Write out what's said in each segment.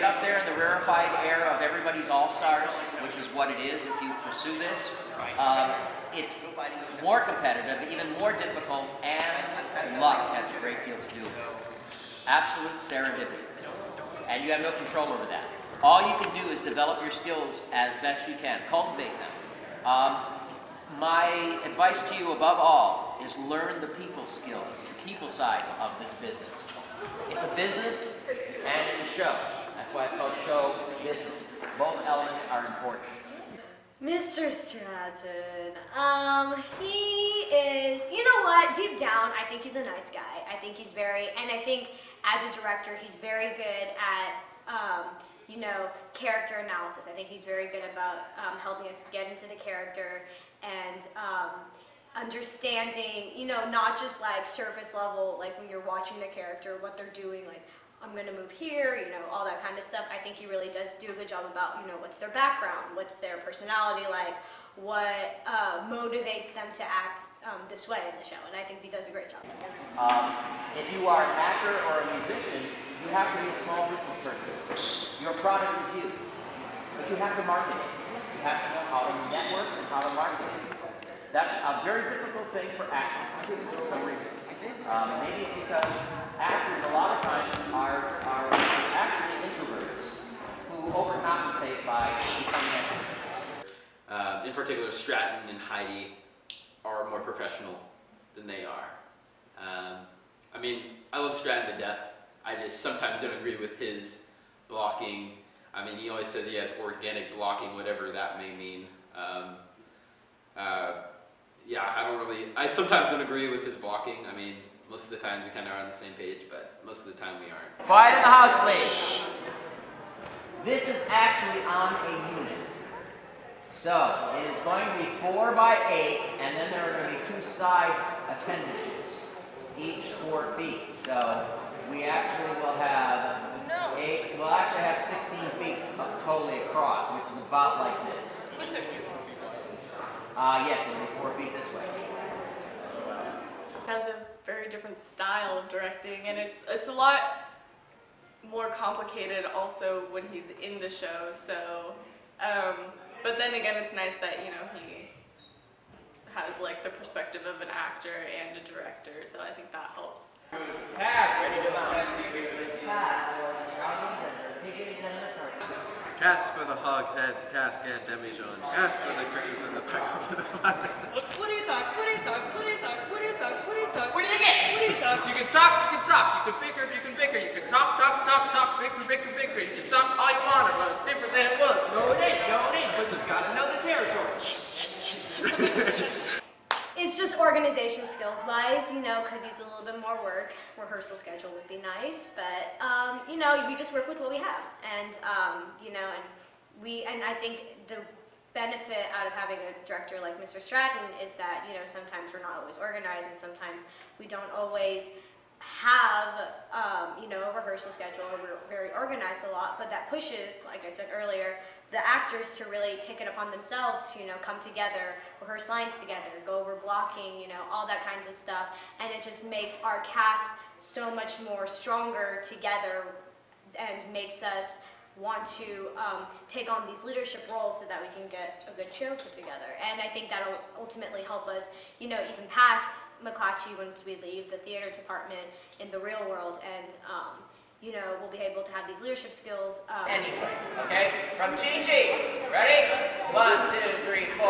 get up there in the rarefied air of everybody's all-stars, which is what it is if you pursue this, it's more competitive, even more difficult, and luck has a great deal to do with it. Absolute serendipity. And you have no control over that. All you can do is develop your skills as best you can, cultivate them. My advice to you above all is learn the people skills, the people side of this business. It's a business and it's a show. That's why it's called show business. Both elements are important. Mr. Stratton, he is, you know what, deep down, I think he's a nice guy. I think he's and I think as a director, he's very good at, you know, character analysis. I think he's very good about helping us get into the character and understanding, you know, not just like surface level, like when you're watching the character, what they're doing, like, I'm going to move here, you know, all that kind of stuff. I think he really does do a good job about, you know, what's their background, what's their personality like, what motivates them to act this way in the show, and I think he does a great job. If you are an actor or a musician, you have to be a small business person. Your product is you, but you have to market it. You have to know how to network and how to market it. That's a very difficult thing for actors to do for some reason. Maybe it's because actors a lot of times are actually introverts who overcompensate by becoming extroverts. In particular, Stratton and Heidi are more professional than they are. I mean, I love Stratton to death. I just sometimes don't agree with his blocking. I mean, he always says he has organic blocking, whatever that may mean. Yeah, I sometimes don't agree with his blocking. I mean, most of the times we kind of are on the same page, but most of the time we aren't. Quiet in the house, please. This is actually on a unit. So, it is going to be 4 by 8, and then there are going to be 2 side appendages, each 4 feet. So, we actually will have we'll actually have 16 feet totally across, which is about like this. Yes, it'll be 4 feet this way. Has a very different style of directing, and it's a lot more complicated also when he's in the show. So, but then again, it's nice that, you know, he has like the perspective of an actor and a director. So I think that helps. Pass, ready to bounce. Cast for the hog head, cask and demijohn. Cast for the crickets in the back of the body. What do you thought? What do you thought? What do you thought? What do you thought? What do you thought? What do you get? What do you thought? You can talk, you can talk. You can bicker, you can bicker. You can talk, talk, talk, talk. Bicker, bicker, bicker. You can talk all you want, but it's different than it was. Go it in, but you gotta know the territory. It's just organization skills-wise, you know, could use a little bit more work. Rehearsal schedule would be nice, but, you know, we just work with what we have. And, you know, and I think the benefit out of having a director like Mr. Stratton is that, you know, sometimes we're not always organized, and sometimes we don't always have, you know, a rehearsal schedule, or we're very organized a lot, but that pushes, like I said earlier, the actors to really take it upon themselves to, you know, come together, rehearse lines together, go over blocking, you know, all that kinds of stuff, and it just makes our cast so much more stronger together and makes us want to take on these leadership roles so that we can get a good show put together. And I think that'll ultimately help us, you know, even past McClatchy once we leave the theater department in the real world, and you know, we'll be able to have these leadership skills. Anything, okay? From Gigi. Ready? 1, 2, 3, 4.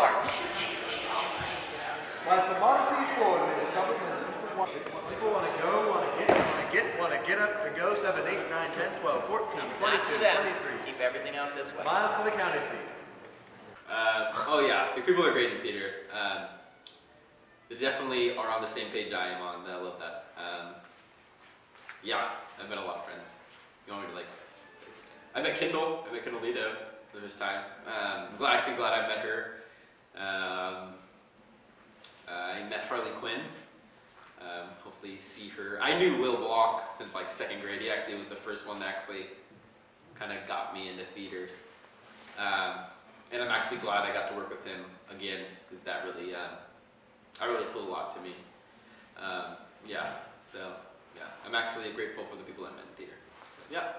As the monarchy forward, people want to go, want to get up and go. 7, 8, 9, 10, 12, 14, 22, 23. Keep everything out this way. Miles to the county seat. Oh yeah, the people are great in theater. They definitely are on the same page I am on. I love that. Yeah, I've met a lot of friends. You want me to like? I met Kendall. I met Kendall Lido for the first time. I'm actually glad I met her. I met Harley Quinn. Hopefully see her. I knew Will Block since like 2nd grade. He actually was the first one that actually kind of got me into theater. And I'm actually glad I got to work with him again, because that really, that really told a lot to me. Yeah, so yeah, I'm actually grateful for the people I met in theater. Yeah.